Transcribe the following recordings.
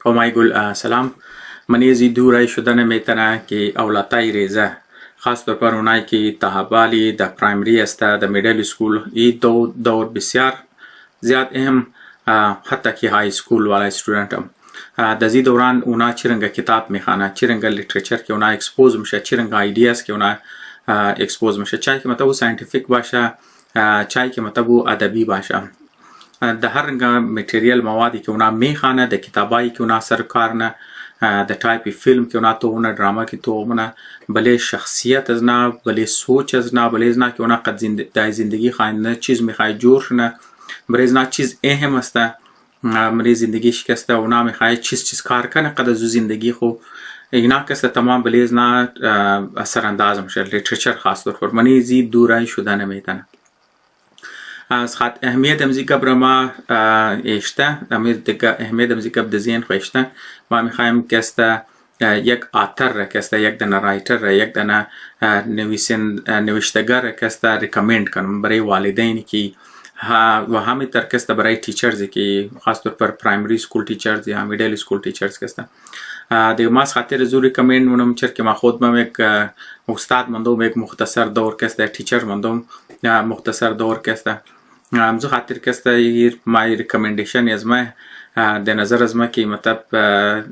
ما يقول سلام. من يزيدو شدن میتنه که اولاتای ریزه خاص طور پر اونایی که تحبالی در پرایمری است در میدل اسکول این دور بسیار زیاد اهم حتی که های اسکول والا استودنت هم در زی دوران اونا چرنگا کتاب میخوانه چرنگا لیتریچر که اونا اکسپوز میشه چرنگا ایدیاز که اونا اکسپوز میشه چای که مطلب ساینتیفیک باشه چای که مطلب ادبی باشه د هر رنګه میټیریل موادی که اونا میخوانه د کتابایی که اونا سر کارنه د ټایپی فیلم که اونا توونه ډراما که توونه بله شخصیت از نه بله سوچ از نه بله از نه که اونا قد در زندگی خواهند چیز میخواه جور شنه بله از نه چیز اهم است بله زندگی شکسته اونا میخواه چیز کار کنه قد از زندگی خو اینا کسته تمام بله از نه اثر انداز میشه لیتریچر خاص طور پر منی زی دورای شدن میتنه از خاط اهمیت امزی کب رما اشته اهمیت امزی کب دزین خوشته ما میخوایم کسته یک آتر را کسته یک دنه رایتر را یک دنه نوشتگر را کسته ریکامند کنم برای والدینی که و همین تر کسته برای تیچرز که خاص طور پر پرایمری سکول تیچرز یا میدل سکول تیچرز کسته دیگه ما از خاطر زور ریکامند منم چر که ما خود من یک استاد مندوم یک مختصر دور کسته تیچر مندوم مختصر دور کسته امزو خاطر کسته مای ریکامندیشن از ما د نظر از ما که مطلب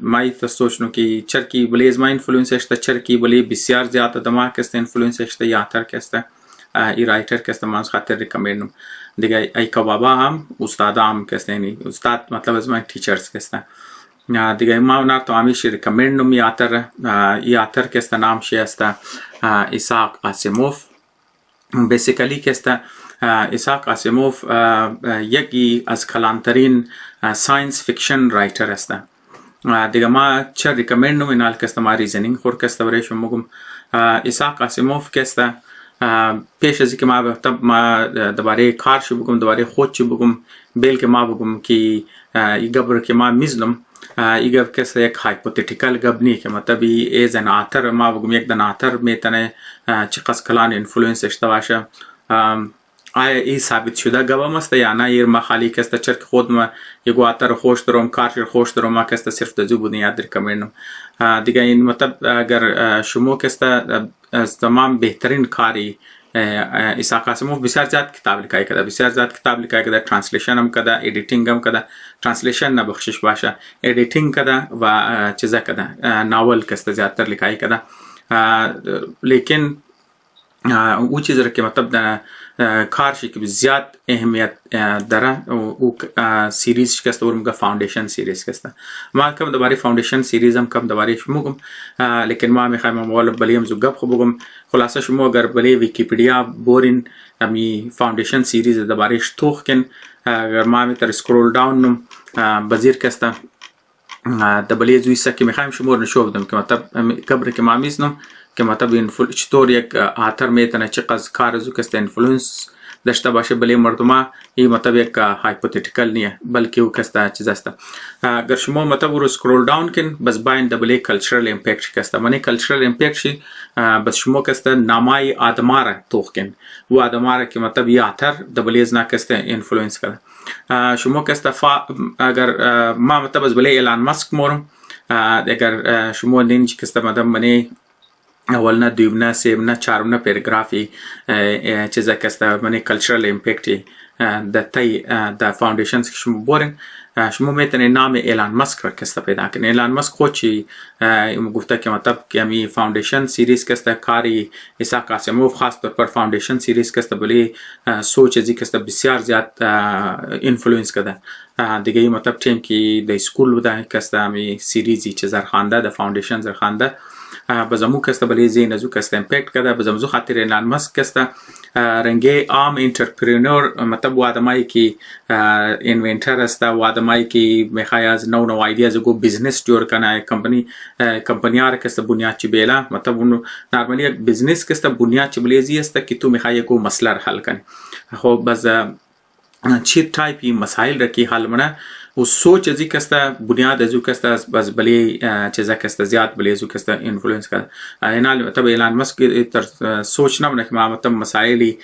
مای تسوچنو که چر کی بلی از ما اینفلوئنس اشته چر کی بلی بسیار زیاده دما کسته اینفلوئنس اشته یا تر کسته ای رایتر کسته ما خاطر ریکامندم دیگه ای کبابا هم استاد هم کسته نی استاد مطلب از ما ټیچرز کسته دیگه ما اونار تو همیشه ریکامندم یا تر کسته نام شی است ایساق آسیموف بیسیکلی کسته ایساق آسیموف یکی از کلانترین ساینس فیکشن رایتر است دیگه ما چه ریکامندم اینال کسته ما ریزنینگ خور کسته برایشون مگم ایساق آسیموف کسته پیش از اینکه ما دوباره کارش بگم دوباره خودش بگم بیل که ما بگم که این گبر که ما میزنم این گبر کسته یک هایپوتتیکل گب نی که مطلب ایز ان آتر ما بگم یک دن آتر میتونه چقدر کلان انفلوئنس اشته باشه آیا این ثابت شده گبم است یا نه ایر ما خالی کسته چرک خود ما یک آتر خوش دارم کارش خوش دارم ما کسته صرف دزو بنیاد ریکامندم دیگه این مطلب اگر شما کسته از تمام بهترین کاری ایساق آسیموف بسیار زیاد کتاب لیکای کده بسیار زیاد کتاب لیکای کده ترانسلیشن هم کده ایدیتینگ هم کده ترانسلیشن نه بخشش باشه ایدیتینگ کده و چیزا کده ناول کسته زیادتر لیکای کده لیکن او چیز را که مطلب کارشی که زیاد اهمیت داره او سیریز کسته ورم که فاوندیشن سیریز کسته ما کم دوباره فاوندیشن سیریز هم کم دوباره شموگم لیکن ما میخوایم موال بلیم زو گپ خو بگم خلاصه شما اگر بلی ویکیپیدیا بورین امی فاوندیشن سیریز دوباره شتوخ کن اگر ما میتر سکرول داون نم بزیر کسته دبلی زوی سکی میخوایم شما نشو بدم که مطلب کبر که ما میزنم که مطلب چطور یک آتر میتونه چقدر کار زو کسته انفلوئنس داشته باشه بلی مردمه این مطلب یک هایپوتتیکل نیه بلکه او کسته چیز است اگر شما مطلب رو سکرول داون کن بس باین دبلی کلچرل امپیکت کسته منی کلچرل امپیکت شی بس شما کسته نامای آدماره توخ کن و آدماره که مطلب یه آتر دبلی از نا کسته انفلوئنس کرده شما کسته اگر ما مطلب از بلی ایلان ماسک مورم اگر شما دینج کسته مطلب منی اولنا دویمنا سیمنا چهارمنا پیراگرافی چیزا کسته منی کلچرل امپیکتی د فاوندیشنز که شما بورین شما میتونید نام ایلان ماسک را کسته پیدا کنید ایلان ماسک خودشی گفته که مطلب که امی فاوندیشن سیریز کسته کاری ایساق آسیموف خاص طور پر فاوندیشن سیریز کسته بلی سوچ ازی کسته بسیار زیاد انفلوئنس کده دیگه مطلب تیم که د سکول بوده کسته امی سیریزی چه زرخانده د فاوندیشن زرخانده بزمو کسته بلی زین ازو کسته امپیکت کده بزمزو خاطر ایلان ماسک کسته رنگه عام انترپرینور مطلب و آدمایی که انوینتر است و آدمایی که میخوای از نو ایدیاز گو بزنس جور کنه کمپانی ها کسته بنیاد چی بیلا مطلب اونو نرمالی یک بزنس کسته بنیاد چی بلیزی است که تو میخوای گو مسئله حل کنی خب بس چی تایپی مسائل را که حل منه و سوچ ازی کسته بنیاد ازو کسته بس بلی چیزا کسته زیاد بلی ازو کسته انفلوئنس کرده اینال مطلب ایلان ماسک تر سوچ نمونه که ما مطلب مسائلی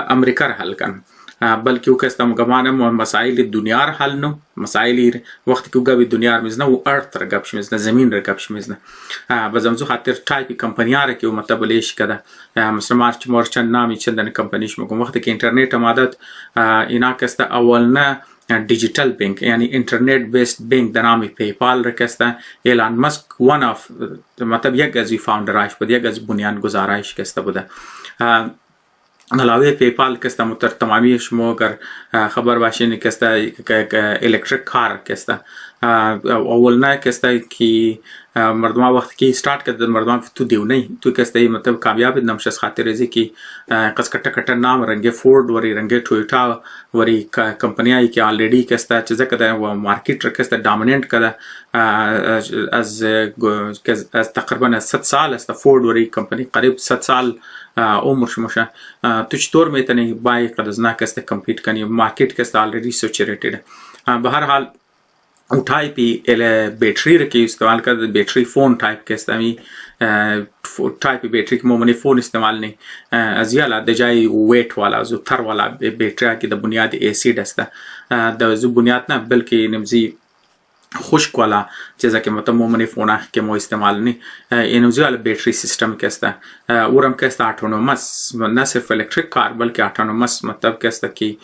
امریکا را حل کن بلکه وکستم گمانم مسائل دنیا را حل نو مسائل وقتی که گوی دنیا میزنه و ارت را گپ میزنه زمین را گپ میزنه بزمزو خاطر تایپی کمپنی را که مطلب لیش کده مثلا مارچند نامی چندن کمپنیش میگم وقتی که اینترنت عادت اینا کسته اول نه دیجیتال بانک یعنی اینترنت بیسد بانک در نام پیپال را کسته ایلان مسک ون اف مطلب یک از فاوندرش بود یک از بنیانگذارش کسته بوده علاوه پیپال کسته متر تمامی شما اگر خبر باشین کسته الکتریک کار کسته اول نه کسته که مردم وقت که استارت کرد مردم تو دیو نه تو کسته مطلب کامیاب نمشس خاطر ازی که قص کټ کټ نام رنگ فورد وری رنگ ټویوټا وری کمپنیای که آلریډي کسته چې ځکه د مارکیټ رکسته ډامیننٹ کده از تقریبا 100 سال است فورد وری کمپنی قریب 100 سال عمر شموشه تو چطور میتونی بای قدزنا کسته کمپیت کنی مارکیٹ کسته آلریډي سچریټډ به هر حال اٹھائی پی بیٹری رکی استعمال کر بیٹری فون ٹائپ کے استعمال ٹائپ بیٹری کی مومنی فون استعمال نہیں ازیالا دجائی ویٹ والا زو تھر والا بیٹری کی د بنیاد ایسیڈ است د زو بنیاد نه بلکې نمزی خشک والا چیزا که مطلب مومنی فون که مو استعمال نہیں اینوزی والا بیٹری سیسٹم کے است اورم کے است آٹونومس نہ صرف الیکٹرک کار بلکہ آٹونومس مطلب کے است کی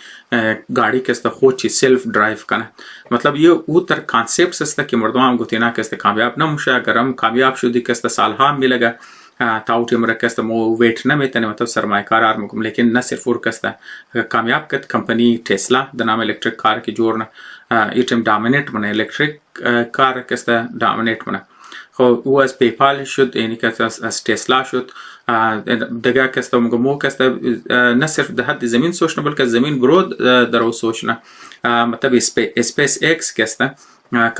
گاڑی کے است خود چی سیلف ڈرائیو کنه مطلب یہ او تر کانسپٹس است که مردم گوتینا کے است کامیاب نموشه اگر هم کامیاب شدی کے است سالها میلگا تاوتی مرکز مو ویٹ نمیتنه مطلب سرمایه کار مکم لیکن نه صرف ور کسته کامیاب کت کمپنی ټیسلا د نام الکتریک کار کی جوړنه ایتم ډامینیټ منه الکتریک کار کسته ډامینیټ منه خو او از پیپال شد یعنی که از ټیسلا شد دگه کسته مو کسته نه صرف د حد زمین سوچنه بلکه زمین برود درو سوچنه مطلب اسپیس ایکس کسته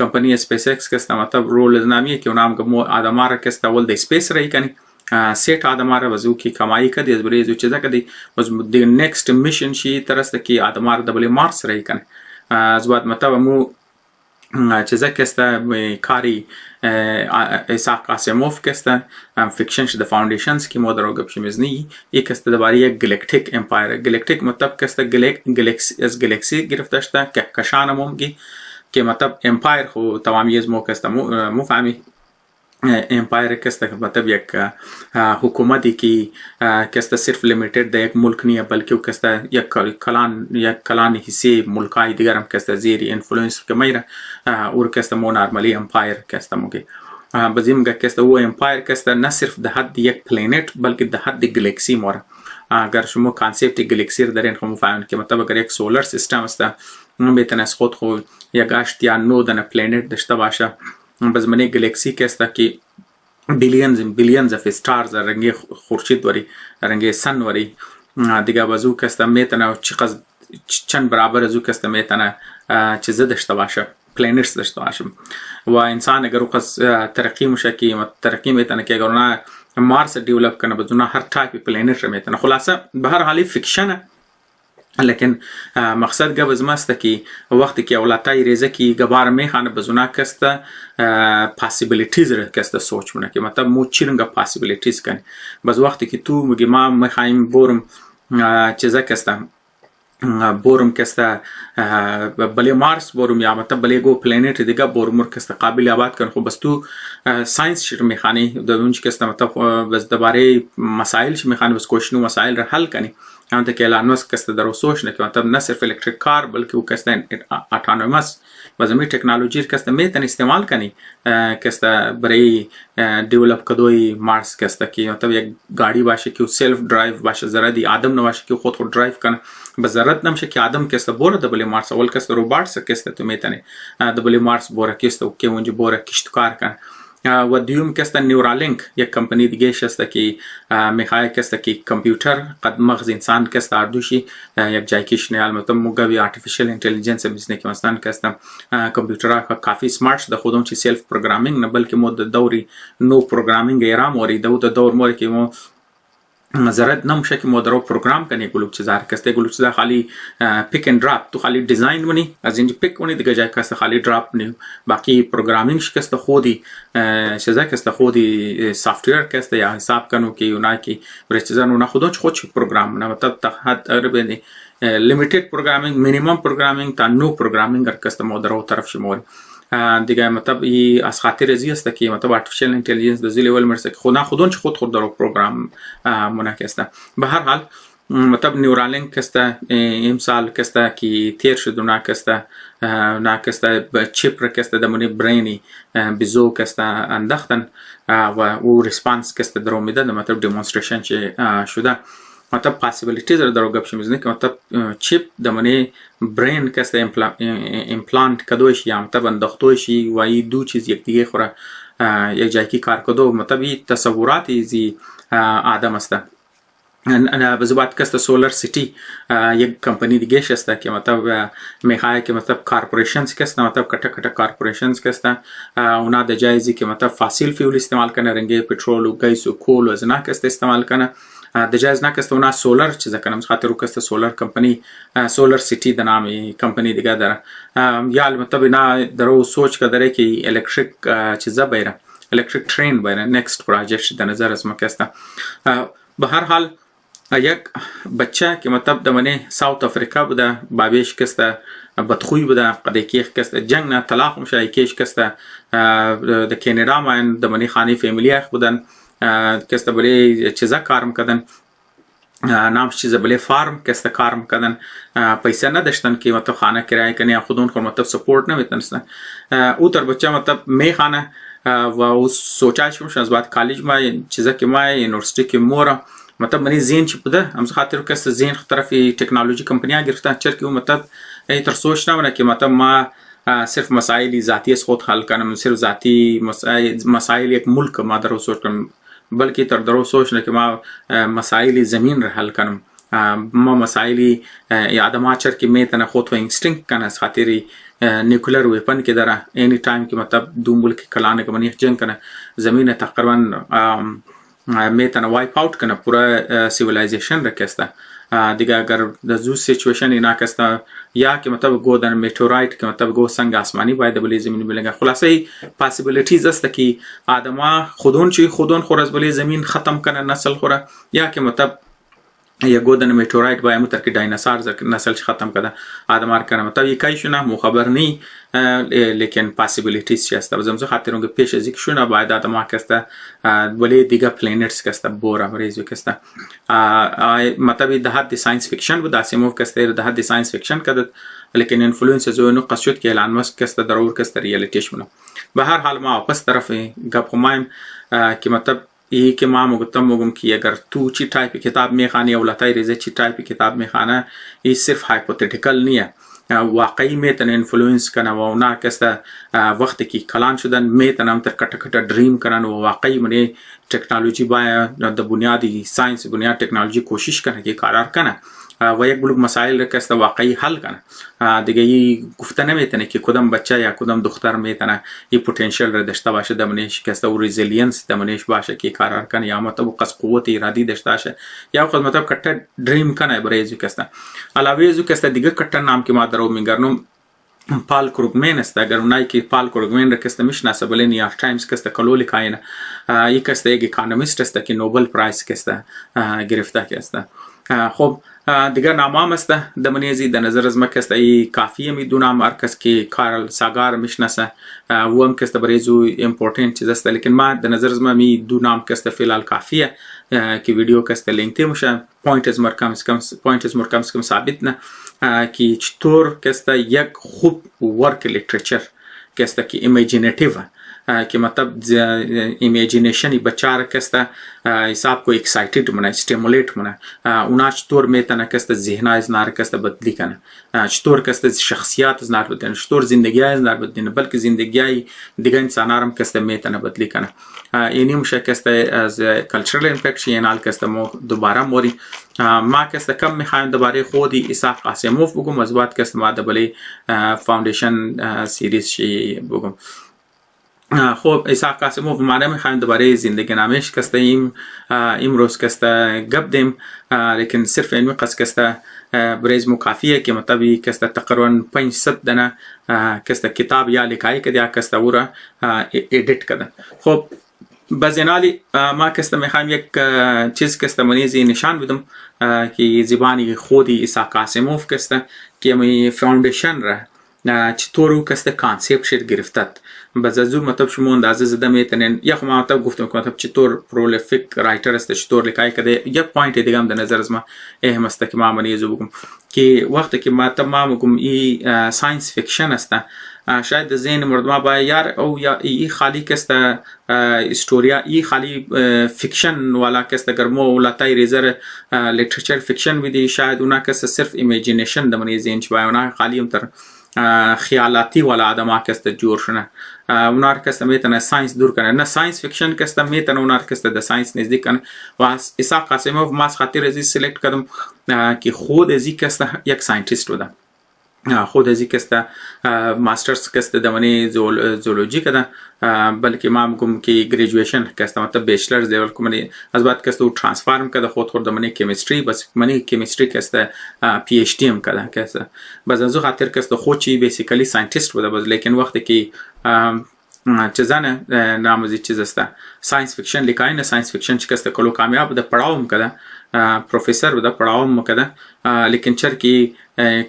کمپنی اسپیس ایکس کسته مطلب رول نامیه که اونام مو آدماره کسته ول د اسپیس رही کنی سیٹ آدماره وزو کی کمایی کدی از بری زو چیزا کدی وز د نیکست میشن شی ترسته کی آدماره دبل مارس رही کنی از بعد مطلب مو چیزا کسته کاری ایساق آسیموف کسته فیکشن شده فاوندیشنز کی مودر گپ شمیزنی یک کسته دباری یک گلکتیک امپایر گلکتیک مطلب کسته گلکسی گرفته شده که کشانموم کی که مطلب امپایر خو تمامی از مو کسته مو فهمی امپایر کسته مطلب یک حکومتی کی کسته صرف لیمیٹڈ ده یک ملک نیه بلکه کسته یک کلان حصے ملکای دیگر هم کسته زیری انفلوئنس کمیره اور کسته مو نارملی امپایر کسته مو که بزیم گه کسته او امپایر کسته نه صرف ده حد یک پلینت بلکه ده حد گلکسی موره اگر شما کانسپت گلکسی رو دارین خب فهمید که مطلب اگر یک سولر سیستم است میتونه از خود خو یک 8 دانه پلینت داشته باشه بس منی گلکسی که است که بیلیونز اف استارز رنگ خورشید وری رنگ سن وری دیگه بازو که است میتونه چند برابر ازو که است میتونه چیز داشته باشه پلینتس داشته باشه و انسان اگر وقت ترقی میشه که ترقی میتونه که اگر نه مارس دیولپ کنه بدون هر تایپ پلینت رو میتونه خلاصه به هر حالی فیکشنه لیکن مقصد گب از ماست که وقتی که اولاتای ریزه که گبار میخانه بزونا کسته پاسیبیلیتیز رو کسته سوچ مونه که مطلب مو چیرنگا پاسیبیلیتیز کنی بس وقتی که تو مگی ما میخوایم بورم چیزه کسته بورم کسته بله مارس بورم یا مطلب بله گو پلانیت دیگه بورمور کسته قابل آباد کن خب بس تو ساینس شیر میخانی دونچ کسته مطلب بس دباره مسائل شیر میخانی بس کوشنو مسائل رو حل کنی همونطور که ایلان مسک کسته در سوچ نکنه مطلب نه صرف الکتریک کار بلکه او کسته اتونومس و زمین تکنولوژی کسته میتن استعمال کنی کسته برای دیولپ کدوی مارس کسته که مطلب یک گاڑی باشه که سلف درایو باشه زردی آدم نباشه که خود درایو کنه بس ضرورت نمیشه که آدم کسته بوره دبل مارس اول کسته روبات کسته تو میتنی دبل مارس بوره کسته که اونجا بوره کشتکار کنه و دیوم کسته نیورالینک یک کمپنی دیگه شسته که میخواه کسته که کمپیوتر قد مغز انسان کسته اردوشی یک جای کشنه البته موگوی آرتفیشل انتلیجنس میزنه که مثلا کسته کمپیوترها کافی سمارت ده خودم چی سلف پروگرامینگ نه بلکه مو دوری نو پروگرامینگ ایرام موری دور موری که مو ضرورت نمیشه که ما درو پروگرام کنی گلوب چیزا کسته گلوب چیزا خالی پیک اند دراپ تو خالی دیزاین ونی از اینجا پیک ونی دیگه جای کسته خالی دراپ نی باقی پروگرامینگ کسته خودی چیزا کسته خودی سافتویر کسته یا حساب کنو که اونا کی برای چیزا اونا خودش خودش پروگرام نه مطلب تا حد تقریبا لیمیتد پروگرامینگ مینیمم پروگرامینگ تا نو پروگرامینگ کست مادر طرف شمول دیگه مطلب ای از خاطر ازی است که مطلب آرتفیشال اینتلیجنس در لیول مرسه که خودون چه خود در پروگرام منعکسه. به هر حال مطلب نیورالینک کسته امسال کسته که تیر شد و کسته چیپ را کسته دمونی برینی بیزو کسته انداختن و او ریسپانس کسته در اومیده مطلب دیمونستریشن چه شده مطلب پاسیبیلیتیز را در گپ شمیزنه که مطلب چیپ دمونی برین کسته ایمپلانت کدوش یا مطلب انداختوشی و ای دو چیز یک دیگه خوره یک جایی که کار کدو مطلب ای تصورات ایزی آدم است. بزبط کست سولر سیتی یک کمپانی دیگه شسته که مطلب میخواه که مطلب کارپوریشنز کسته مطلب کٹا کارپوریشنز کسته اونا د جایزی که مطلب فاسیل فیول استعمال کنه رنگه پترول و گیس و کول و از نا کسته استعمال کنه د جایز نا کسته اونا سولر چیزا کنه خاطر رو کسته سولر کمپانی سولر سیتی د نامی کمپانی دیگه داره یا مطلب اینا درو سوچ که داره که الکتریک چیزا بیره الکتریک ترین بیره نیکست پراجکت د نظر از ما کسته. به هر حال یک بچه که مطلب دمنه ساوت افریقا بوده بابیش کسته بدخوی بوده قدیکیخ کسته جنگ نه طلاق مشه کیش کسته د کانادا من دمنه خانه فامیلیخ بودن کسته بله چیزا کارم کردن نامش چیزا بله فارم کسته کارم کردن پیسه نداشتن که مطلب خانه کرایه کنی خودون خود مطلب سپورت نمیتونستن او تر بچه مطلب می خانه و او سوچایش از بعد کالج ما چیزا که ما یونیورسیتی که مورا مطلب منی زین چی بوده هم خاطر کس زین طرفی تکنولوژی کمپنی‌ها گرفتن چرا که مطلب تر سوچ نمونه که مطلب ما صرف مسائل ذاتی از خود حل کنم صرف ذاتی مسائل یک ملک ما در سوچ کنم بلکه تر درو سوچ نه که ما مسائل زمین را حل کنم ما مسائل آدم‌ها چرا که میتونه خود و اینستینکت کنه از خاطر نیوکلیر ویپن که داره اینی تایم که مطلب دو ملک کلانه که منیخ جنگ کنه زمین تقریبا میتونه وایپ اوت کنه پورا سیویلایزیشن را کسته دیگه اگر در زو سیچویشن اینا کسته یا که مطلب گو در میتورایت که مطلب گو سنگ آسمانی باید بلی زمین بلنگه خلاصه ای پاسیبیلیتیز است که آدما خودون خور از بلی زمین ختم کنه نسل خوره یا که مطلب یا گودن میتورایت باید متر که دایناسور نسل ختم کرده آدمار کنه مطلب یکایشونه مخبر نی لیکن پاسیبیلیتیز چیسته بزمزو خاطر اونگه پیش از یکشونه باید آدم ها کسته ولی دیگه پلینتس کسته بورا مریضو کسته مطلب ده حد ساینس فیکشن بود آسیموف کسته ده حد ساینس فیکشن کرد لیکن انفلوئنس از اونو قصد شد که ایلان مسک کسته ضرور کسته ریالیتیش بونه. به هر حال ما واپس طرف گپ خمایم که مطلب ای که ما مگم که اگر تو چی تایپ کتاب میخوانی یا ولتای ریزه چی تایپ کتاب میخوانه ای صرف هایپوتتیکل نیه واقعی میتونه انفلوئنس کنه و اونا کسته وقتی که کلان شدن میتونه هم تر کٹ ڈریم کنن و واقعی منی ٹیکنالوژی باید در بنیادی ساینس بنیاد ٹیکنالوژی کوشش کنه که کارار کنه و یک بلوک مسائل را کسته واقعی حل کنه دیگه ای گفته نمیتونه که کدام بچه یا کدام دختر میتونه ای پوتنشل را داشته باشه دمنش کسته و ریزیلینس دمنش باشه که کارار کنه یا مطلب قص قوت ارادی داشته باشه یا خود مطلب کٹ ڈریم کنه برای ازو کسته علاوه ازو کسته دیگه کٹ نام که ما درو میگرنم پال کروگمن است اگر اونایی که پال کروگمن را کسته میشناسه بله نیویورک تایمز کسته کلولی کاینه یک کسته یک اکونومیست است که نوبل پرایز کسته گرفته کسته. خب دیگر نامام است دمنیزی در نظر از ما کسته ای کافیه میدونم هر کس که کارل ساگار میشناسه و هم کسته برای زو امپورتنت چیز است لیکن ما در نظر از ما میدونم کسته فعلا کافیه که ویدیو کسته لینک میشه پوینت از مرکم ثابت نه که چطور کسته یک خوب ورک لیتریچر کسته که ایمیجینیتیو که مطلب ایمیجینیشنی بچه را کسته حساب کو اکسایتید منه استیمولیت منه اونا چطور میتونه کسته ذهن از نار کسته بدلی کنه چطور کسته شخصیت از نار بدلنه چطور زندگی از نار بدلنه بلکه زندگی دیگه انسانها هم کسته میتونه بدلی کنه اینی میشه کسته از کلچرل امپکت اینال کسته ما دوباره موری ما کسته کم میخوایم دوباره خودی اسحاق قاسموف بگم از بعد کسته ما دوباره فاوندیشن سیریز شی بگم. خب اسحاق قاسموف ما میخوایم دوباره زندگی نامش کسته امروز کسته گپ دیم لیکن صرف این قصد کسته بریز مکافیه که مطابقی کسته تقریبا 500 دنه کسته کتاب یا لکایی که دیا کسته او را ایڈیٹ کردن. خب بزنالی ما کسته میخوایم یک چیز کسته منیزی نشان بدم که زبانی خودی ایسا قاسموف کسته که می فاوندیشن را چطور کسته کانسپت شد گرفتت باز از اون مطلب شما اندازه زده میتونین یا خب مطلب گفتم که مطلب چطور پرولفیک رایتر است چطور لکای کده یک پوینت دیگه هم در نظر از ما اهم است که ما منیزو بگم که وقتی که مطلب ما میگم ای ساینس فیکشن است شاید ذهن مردم با یار او یا ای خالی کسته استوریا ای خالی فیکشن والا کسته گرمو ولاتای ریزر لیتریچر فیکشن بدی شاید اونا کسته صرف ایمیجینیشن د منی ذهن چبای اونا خالی هم تر خیالاتی والا آدم کسته جور شنه اونار کسته میتونه ساینس دور کنه نه ساینس فیکشن کسته میتونه اونار کسته د ساینس نزدیک کنه و ایسا قاسموف ماس خاطر ازی سلیکت کردم که خود ازی کسته یک ساینتیست بوده خود ازی کسته ماسترز کسته دمانی زولوژی کده بلکه ما میگم که گریجویشن کسته مطلب بیچلرز لیول کومنی از بعد کسته او ترانسفارم کده خود دمانی کیمستری بس منی کیمستری کسته پی اچ دی ام کده کسته باز از خاطر کسته خودی بیسیکلی ساینتیست بوده باز لیکن وقتی که چیزانه نامزی چیز است ساینس فیکشن لیکاین ساینس فیکشن چی کسته کلو کامیاب بوده پڑھاوم کده پروفیسر بوده پڑھاوم کده لیکن چرکی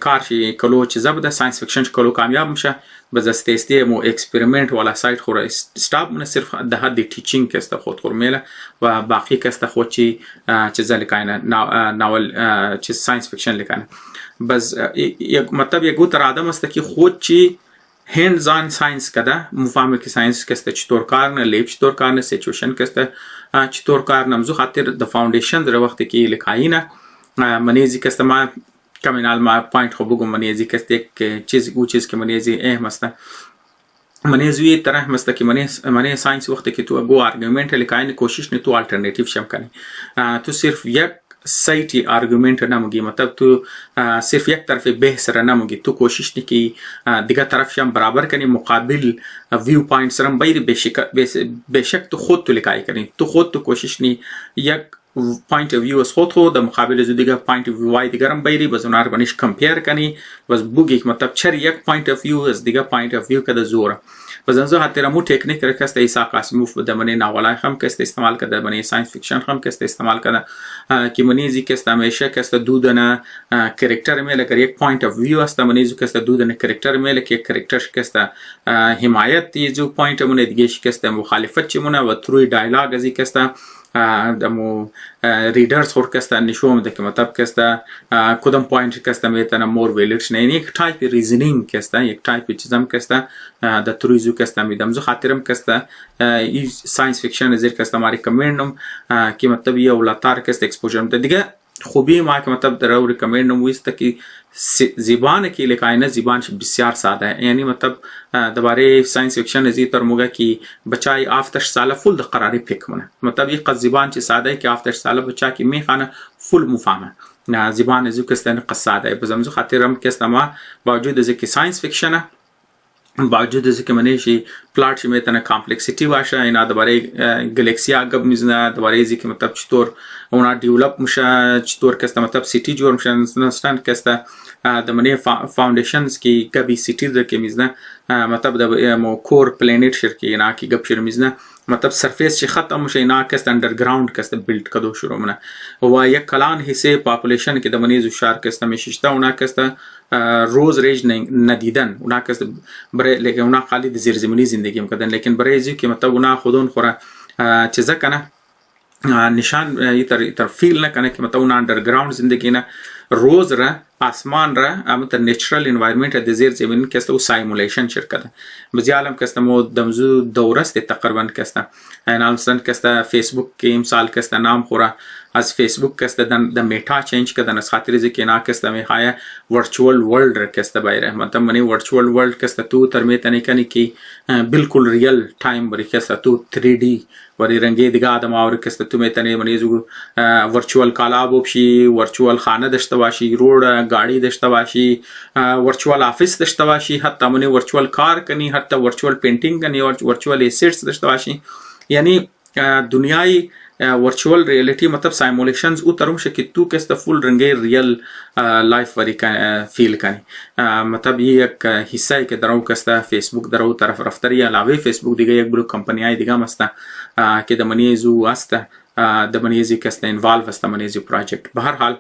کارشی کلو چیزا بوده ساینس فیکشن کلو کامیاب میشه باز استیستی مو اکسپریمنت والا سایت خورا استاب من صرف ده حد تیچینگ کسته خود خور میله و باقی کسته خود چی چیزا لیکاینه ناول چیز ساینس فیکشن لیکاینه باز مطلب یک گوتر آدم است که خود چی هندز آن ساینس کده مفهمه که ساینس کسته چطور کار نه لیب چطور کار نه سیچویشن کسته چطور کار نمزو خاطر د فاوندیشن در وقتی که لیکایی نه منیزی کسته ما کامینال ما پوینت خو بگم منیزی کسته یک چیز او چیز که منیزی اهم است منیزوی طرح است که منی ساینس وقتی که تو گو آرگومنت لیکایی کوشش نه تو الटरनेटिव شم کنی تو صرف یک سایتی آرگومنت نموگی مطلب تو صرف یک طرف بحث را نموگی تو کوشش نی کی دیگه طرف شم برابر کنی مقابل ویو پوینٹس رم بیر بیشک تو خود تو لیکای کنی تو خود تو کوشش نی یک پوینت اف ویو از خود د مقابل از دیگه پوینت اف ویو وای دیگه رم بیری بزنار بنش کمپیر کنی بس بوگی مطلب چر یک پوینت اف ویو از دیگه پوینت اف ویو کده زوره بزنزو حتی مو تکنیک رکسته ایسا قاسموف د منی ناولای هم کسته استعمال کده منی ساینس فیکشن هم کسته استعمال کده که منیزی کسته همیشه کسته دودنه کاراکتر میل اگر یک پوینت اف ویو است منیزو کسته دودنه کاراکتر میل که یک کاراکتر کسته حمایت دیجو پوینت مون دیگه کسته مخالفت چمونه و تروی ډایلاګ ازی کسته دمو ریډرز خور کسته نشوم د مطلب کسته کدام پوینت کسته میتونه مور ویلیټ نه یک ټایپ ریزنینګ کسته یک ټایپ چیزم کسته د ترویزو کسته میدم زه خاطرم کسته ای ساینس فیکشن زیر کسته ما ریکمندم که مطلب یه ولاتار کسته اکسپوژر ده دیگه خوبی ما که مطلب درو ریکمندم ویسته که زبان کی لیکاینه زبان بسیار ساده ہے یعنی مطلب دوباره ساینس فیکشن ازی تر موگه کی بچای آفتش ساله فول د قراری پیک منه مطلب یک قد زبان چی ساده ہے که آفتش ساله بچا کی میخانه فول مفهمه نه زبان ازو کستن قد ساده ہے بزمزو خاطرم کسته ما باوجود از که ساینس فیکشنه باوجود از که منیشی پلاٹ شی میتونه کامپلکسیتی باشه اینا دوباره گلکسیا گب میزنه دوباره ازی که مطلب چطور اونا دیولپ میشه چطور کسته مطلب سیتی جور میشه نستند کسته د منی فاوندیشنز کی گبی سیتی در که میزنه مطلب د کور پلانیت شرکی اینا کی گب شر میزنه مطلب سرفیس چی ختم میشه اینا کسته اندرگراوند کسته بیلد کدو شروع منه و یک کلان حصه پاپولیشن که د منی زوشار کسته میششته اونا کسته روز ریج ندیدن اونا کسته برای لیکن اونا خالی د زیرزمینی زندگی میکردن لیکن برای ازی که مطلب اونا خودون خوره چیزا کنه نشان تر فیل نکنه که مطلب اونا اندرگراوند زندگی نه روز را آسمان را امتر نیچرال انوایرمنت د زیر زمین کسته او سایمولیشن شرکت بزی عالم کسته مو دمزو دورست تقریبا کسته انالسن کسته فیسبوک کی مثال کسته نام خورا از فیسبوک کسته د میتا چینج کدن از خاطر ز کینا کسته می های ورچوال ورلد کسته بایره مطلب منی ورچوال ورلد کسته تو تر می تنی کنی کی بالکل ریل ټایم بری کسته تو 3D وری رنگی دیگه آدم آور کسته تو می تنی منی زو ورچوال کالاب وبشی ورچوال خانه داشته باشی روډ گاڑی داشته باشی ورچوال آفیس داشته باشی حتی منی ورچوال کار کنی حتی ورچوال پینټینګ کنی ورچوال ایسیټس داشته باشی یعنی دنیای ورچوال ریالیटी मतलब साइमुलेशंस उतरूम शे कि तू कैसे फुल रंगे रियल लाइफ वरी का फील कनी मतलब ये एक हिस्सा है कि दराव कैसे फेसबुक दराव तरफ रफ्तारी अलावे फेसबुक दिगा एक ब्लू कंपनी आई दिगा मस्ता कि दमनी जू आस्ता दमनी जी कैसे इन्वॉल्व अस्ता मनी जी प्रोजेक्ट बहरहाल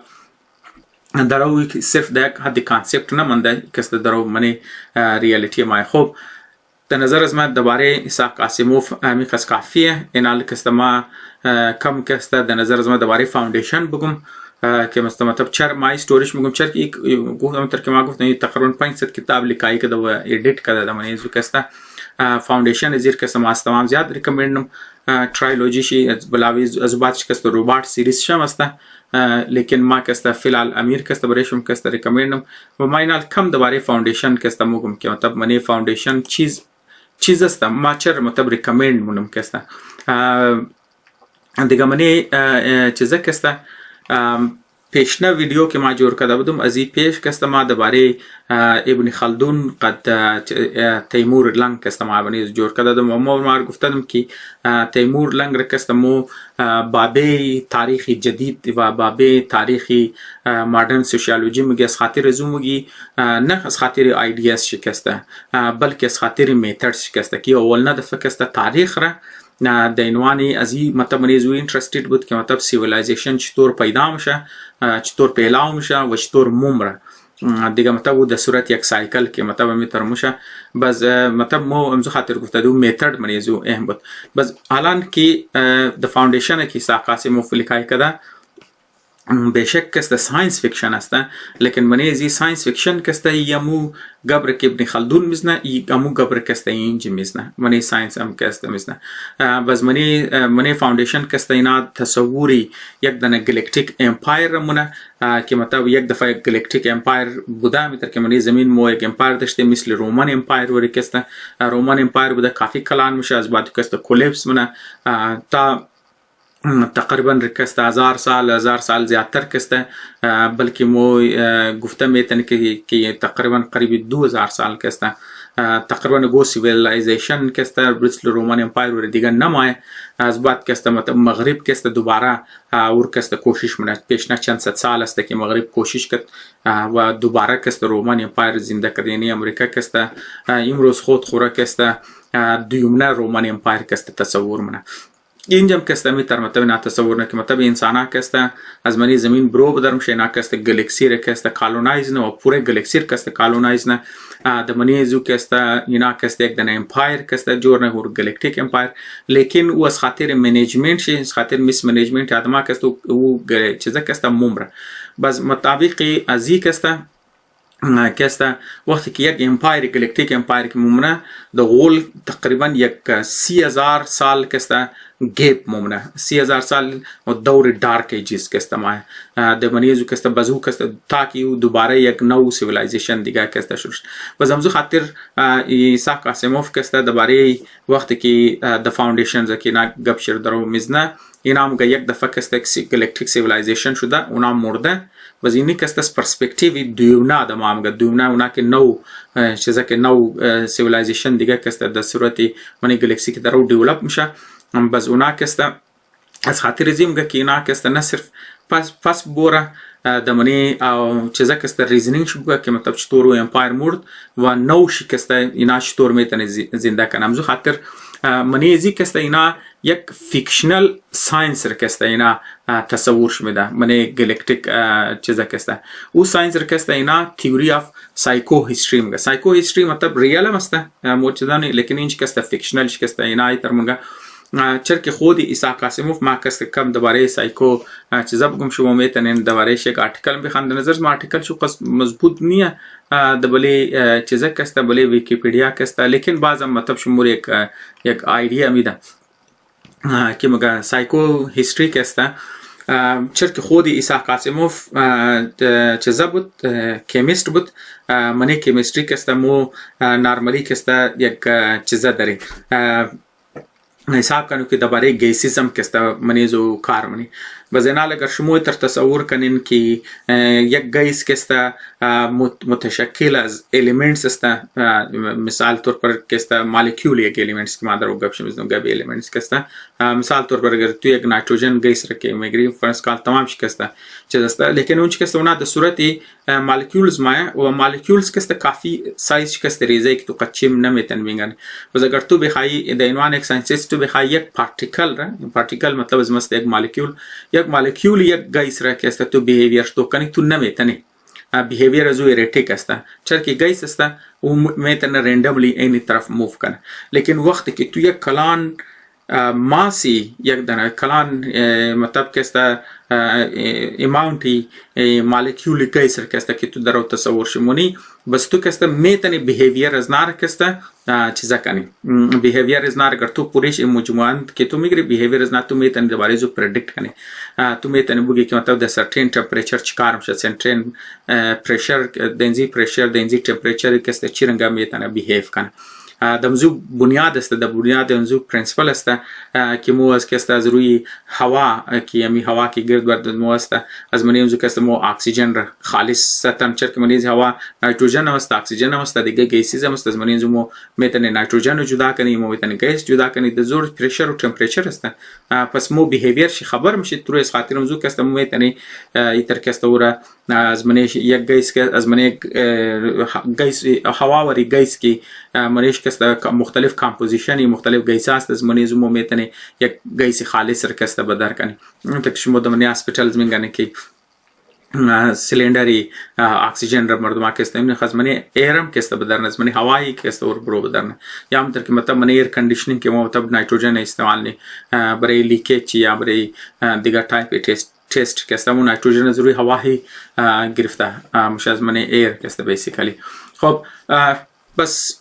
दराव सिर्फ देख हद कॉन्सेप्ट ना मंदा कैसे दराव मनी रियलिटी माय होप तनजर از ما دوباره ایساق آسیموف میخواست کافیه این حال که ما کم کسته در نظر از ما دوباره فاوندیشن بگم که مطلب چر مای ستوریش میگم چر که گفتم تر که ما گفتم تقریبا 500 کتاب لیکای که دو ایڈیٹ کرده در من یزو کسته فاوندیشن زیر که ما تمام زیاد ریکمندم ट्रायलॉजी शी बलावी अजुबात कस्त रोबोट सीरीज शम असता लेकिन मा कस्त फिलहाल अमीर कस्त बरेशम कस्त रिकमेंडम व माइनाल कम दबारे फाउंडेशन कस्त मुगम के मतलब मने फाउंडेशन चीज असता माचर मतलब रिकमेंड मुनम कस्ता दिगा मने चीज कस्ता पेशना वीडियो के मा जोर कदा बदम अजी पेश कस्ता मा दबारे ابن خلدون قد تیمور لنگ کستم آبانی جور کدادم و ما مار گفتم که تیمور لنگ رکستم و بابه تاریخی جدید و بابه تاریخی مدرن سوشیالوجی مگی از خاطر زو مگی نه از خاطر ایدیاز شکسته بلکه از خاطر میترز شکسته که اول نه دفعه کسته تاریخ را د عنوانی ازی مطلب منی زو اینترستید بود که مطلب سیویلایزیشن چطور پیدا میشه چطور پیلاو میشه و چطور ممره دیگه مطلب در صورت یک سایکل که مطلب می ترموشه بس مطلب مو امزو خاطر گفته دو میتد منی زو اهم بود بس الان که د فاوندیشن کی ساقاسی مفلکای کده बेशक कस्ता साइंस फिक्शन असता लेकिन मने जी साइंस फिक्शन कस्ता यमु गब्र के इब्न खल्दून मिजना यमु गब्र कस्ता इंज मिजना मने साइंस हम कस्ता मिजना बस मने फाउंडेशन कस्ता इना तसवुरी एक दना गैलेक्टिक एम्पायर मुना कि मतलब एक दफा गैलेक्टिक एम्पायर बुदा मितर के मने जमीन मो एक एम्पायर दशते मिसल रोमन एम्पायर वरी कस्ता रोमन एम्पायर बुदा काफी कलान मुशा आज बात कस्ता कोलैप्स मुना ता तकरीबन रिक्स्ता 1000 साल ज़्यादा किस्ता बल्कि मो गुफ्ता में तन कि तकरीबन करीबी 2000 साल किस्ता तकरीबन गो सिविलाइजेशन किस्ता ब्रिटिश रोमन एम्पायर और दिगर नमाए आज बात किस्ता मतलब मगरिब किस्ता दोबारा और किस्ता कोशिश मना पेशना चंद 7 साल अस्ते कि मगरिब कोशिश कर व दोबारा किस्ता रोमन एम्पायर जिंदा कर यानी अमेरिका किस्ता इमरोज खुद खुरा किस्ता दुयमना रोमन एम्पायर किस्ता तस्वुर मना اینجام کسته می تر مطلب نه تصور نه که مطلب انسان ها کسته از منی زمین برو بدرم شه نه کسته گلکسی ر کسته کالونایز نه و پوره گلکسی کسته کالونایز نه د منی زو کسته اینا کسته یک دنه امپایر کسته جور نه هور گلکتیک امپایر لیکن او از خاطر منیجمنت شه از خاطر میس منیجمنت ادما کسته او چیزا کسته ممره بس مطابق ازی کسته کسته وقتی که یک امپایر گلکتیک امپایر که ممنه د غول تقریبا یک 30000 سال کسته گیپ ممنه 30000 سال و دور دارک ایجز کسته ما د منیزو کسته بزو کسته تاکي دوباره یک نو سیویلایزیشن دیگه کسته شد و زمزو خاطر ایساق آسیموف کسته درباره وقتی که د فاوندیشنز که نا گپ شر درو مزنه اینام یک دفعه کسته گلکتیک سیویلایزیشن شده اونام مرده و زینی کسته پرسپکتیوی دیونا د مامګه دیونا اونا کې نو چیزا کې نو سیویلایزیشن دیگه کسته د صورتي منی گلیکسی کې درو ډیولپ میشه بس اونا کسته از خاطر زیمګه کې نه کسته نه صرف پس بوره د منی او چیزا کسته ریزنینگ شبګه کې مطلب چطور امپایر مرد و نو شکسته اینا چطور میتونه زنده کنه همزو خاطر منی زی کسته اینا یک فیکشنل ساینس رکسته اینا تصور شمیده منی گلکتیک چیزا کسته او ساینس رکسته اینا تیوری آف سایکو هیستری مگه سایکو هیستری مطلب ریال مسته موجودانی لیکن اینج کسته فیکشنل کسته اینا ای تر مگه چرک خودی ایساق آسیموف ما کسته کم دوباره سایکو چیزا بگم شما میتونین دوباره یک آرتیکل بخوان نظر ما آرتیکل شو مضبوط نیه دبلی چیزا کسته بلی ویکیپیدیا کسته لیکن بعضا مطلب شمور یک آیدیا میده که مگه سایکو هیستری کسته چرک خودی ایساق آسیموف چیزا بود کیمیست بود منی کیمیستری کسته مو نارمالی کسته یک چیزا داری حساب کنیم که درباره گیسیزم که است منیزو کار منی بزنال اگر شما تصور کنین که یک گیس که است متشکل از الیمنتس است، مثال طور پر که است مالیکول یک الیمنتس که ما در گپ شمیزنم گپ الیمنتس که است، مثال طور پر اگر تو یک نایتروژن گیس رکی میگیری فرض کال تمام شکسته چیز است، لیکن اون که است اونا در صورت مالیکولز مایه و مالیکولز که است کافی سایز شکست ریزه که تو قچیم نمیتن بینگن. و اگر تو بخوای در عنوان یک ساینتیست تو بخوای یک پارتیکل مطلب از مثل یک مالیکول یک گیس را که است تو بیهیویر تو کنی تو نمیتنی بیهیویر از او ایرتیک است، چرا که گیس است او میتونه رندملی اینی طرف موو کنه. لیکن وقتی که تو یک کلان ماسی یک دانه کلان مطلب که است اماونتی مالیکول گیس را که است که تو درو تصور شمونی بس تو که است میتونی بیهیویر از نار که است چیزا کنی. بیهیویر از نار اگر تو پوریش مجموعاً که تو میگری بیهیویر از نار تو میتونی درباره زو پردیکت کنی. تو میتونی بگی که مطلب در سرتین تمپریچر چیکار میشه، سرتین پرشر دنزی پرشر دنزی تمپریچر که است چی رنگا میتونه بیهیو کنه. دمزو بنیاد است، در بنیاد دمزو پرنسپل است که مو از که است از روی هوا که یمی هوا که گرد برد مو است از منیمزو که است مو اکسیژن را خالص ستم چرا که منیز هوا نایتروژن است اکسیژن است دیگه گیسیز است از منیمزو مو میتونه نایتروژن رو جدا کنی مو میتونه گیس جدا کنی در زور پرشر و تمپریچر است. پس مو بیهیویر شی خبر میشه تو از خاطر مزو که است مو میتونه ایتر که است ورا از منیش یک گیس که از من یک گیس هوا وری گیس کی منیش که است مختلف کامپوزیشنی مختلف گیس است از منیزو مو میتونه یک گیس خالص را که است بدر کنی. تک شما دمنی هاسپیتالز میگن که سیلندری اکسیژن را مردم که است خاص منی ایرم که است بدرن از منی هوایی که است اور برو بدرن یا هم که مطلب منی ایر کنډیشنینګ که مطلب نایتروژن استعمال نه برای لیکیج یا برای دیگر تایپ تست که است مو نایتروژن ضروری هوا هی گرفته مش از منی ایر که است بیسیکلی. خب بس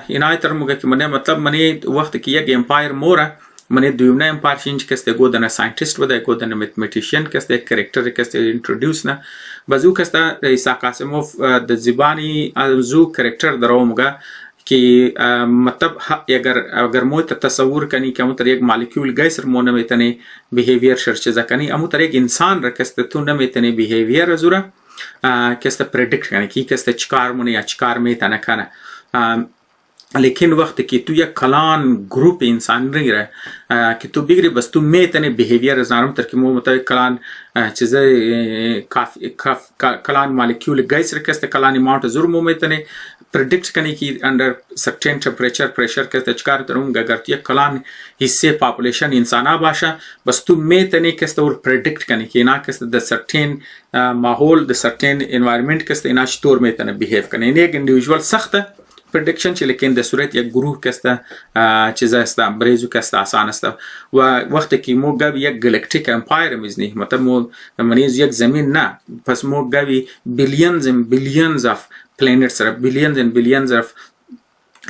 اینای تر موگه که منی مطلب منی وقت که یک امپایر موره منی دویمنه امپایر شینج که است گودن ساینتیست بوده گودن متمتیشین که است یک کاراکتر که است اینترودیوس نه بازو که است عیسی قاسموف د زبانی ازو کاراکتر درو موگه که مطلب اگر مو تصور کنی که مو تر یک مالیکول گیس مو نمیتنی بیهیویر شرچه کنی امو تر یک انسان را که است تو نمیتنی بیهیویر زوره که است پردیکت کنی که است چیکار مونه یا چیکار میتنه کنه. لیکن وقتی که تو یک کلان گروپ انسان ریره که تو بگیری بس تو میتنی بیهیویر از نارم تر که مو مطابق کلان چیزه کلان مالیکول گیس رکسته کلان اماونت زور مو میتنی پردیکت کنی که اندر سرتین تمپریچر پرشر که چکار ترون اگر تو یک کلان حصه پاپولیشن انسانا باشه بس تو میتنی که است اور پردیکت کنی که اینا که است د سرتین ماحول د سرتین انوایرمنت که است اینا چطور میتنه بیهیو کنه. این یک اندیویژوال سخته پردیکشن چه لیکن در صورت یک گروه که است چیز است بریزو که است آسان است و وقتی که مو گوی یک گلکتیک امپایر میزنی مطلب مو منیز یک زمین نه پس مو گوی بیلیونز اف پلانیتس را بیلیونز اف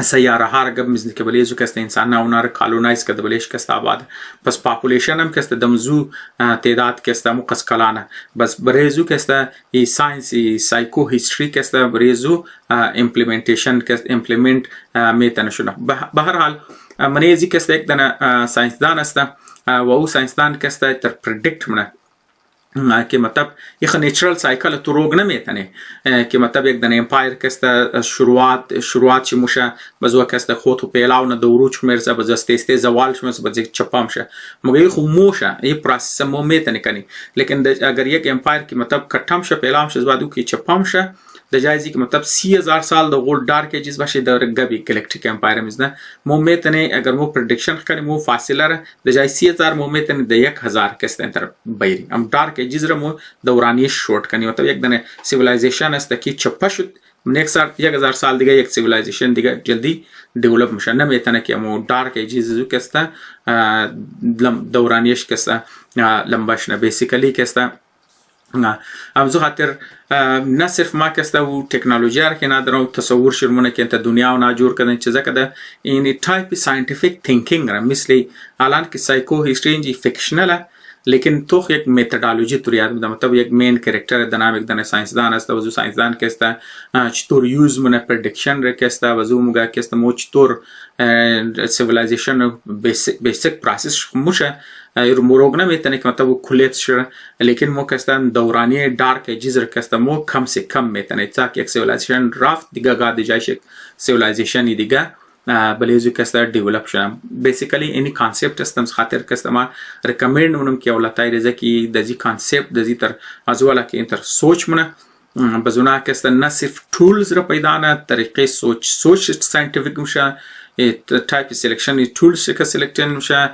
سیاره ها را گب میزنی که بلیزو که است انسان ها اونا را کالونایز کرده بلیش که است آباد پس پاپولیشن هم که است دمزو تعداد که است مقص کلانه بس بریزو که است ای ساینس ای سایکو هیستری که است بریزو امپلیمنتیشن که است امپلیمنت میتنه شونه. به هر حال منیزی که است یک دانه ساینسدان است و او ساینسدان که است تر پردیکت منه که مطلب یک نیچرال سایکل تو روگ نمیتنه که مطلب یک دنه امپایر که است شروعات چی موشه بزو که است خود و پیلاو نه دورو چ مرزه بزسته زوال چ مرزه بزک چپام شه مگه خو موشه این پروسس مو میتنه کنی. لیکن اگر یک امپایر که مطلب کټم شه پیلام شه زوادو کی چپام شه د جایزی که مطلب 30,000 سال د غول ډارک ایجز باشه د رګبي ګلیکټیک امپایر مزنه مو میتنه اگر مو پردیکشن کنی مو فاصله د جای 30,000 مو میتنه د 1000 که است انتر بیری ام ډارک ایجز رو مو دورانی شورت کنی مطلب یک دنه سیویلایزیشن است که چپا شد نیکس 1000 سال دیگه یک سیویلایزیشن دیگه جلدی دیولپ میشه نمیتونه که مو ډارک ایجز که است دورانیش که است لمباشنه بیسیکلی که است امزو خاطر نه صرف ما که است و تکنولوژی را که ندارم تصور شرمونه که انت دنیا و ناجور کردن چیزا کده این تایپ ساینتیفیک تینکینگ را مثل الان که سایکو هیستری انجی فکشنل लेकिन तो एक मेथडॉलॉजी तुरियात बदा मतलब एक मेन कैरेक्टर दनाम एक दने साइंसदान است वजू साइंसदान के است चतुर यूज मन प्रेडिक्शन रे के است वजू मुगा के است मो चतुर सिविलाइजेशन बेसिक प्रोसेस मुशा मोरोगना में तने मतलब वो खुलेत शर लेकिन मो के است दौरानी डार्क एजेस रे के است मो कम से कम में तने ताकि एक सिविलाइजेशन राफ्ट दिगा गा दिजाइश सिविलाइजेशन ही दिगा बलेजू के است डेवलप शम बेसिकली एनी कांसेप्ट استم خاطر के است ما रिकमेंड मनम के औला ताई रजे की दजी कांसेप्ट दजी तर अजवाला के इंटर सोच मन बजुना के است न सिर्फ टूल्स र पैदा न तरीके सोच साइंटिफिक मुशा टाइप सिलेक्शन टूल्स का सिलेक्शन मुशा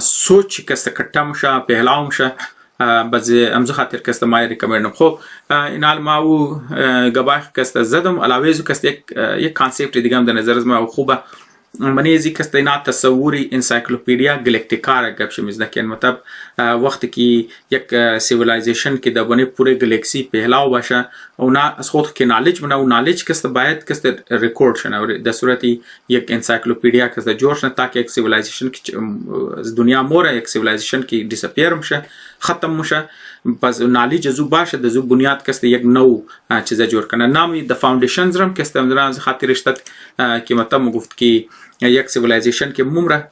सोच के است कट्टा मुशा पहला मुशा बस امز خاطر که است ما ریکامند خب این حال ما او گباه که است زدم علاوه از که است یک کانسپت دیگه هم در نظر از ما خوبه من ازی که است اینا تصوری انسایکلوپدیا گلکتیکا را گپ شمیز نکن मतलब وقتی که یک سیویلایزیشن که دبونه پوره گلکسی پهلا باشه اونا از خود که نالج بنا و نالج که است باید که است ریکورد شنه و در صورتی یک انسایکلوپدیا که است جوړ شنه تاکه یک سیویلایزیشن که دنیا موره یک سیویلایزیشن که ډیسپیر مشه ختم مشه بس نالج زو باشه د زو بنیاد که است یک نو چیز جوړ کنه نام د فاوندیشنز رم که است از خاطر اشتت که मतलब گفت که یک سیویلایزیشن که ممره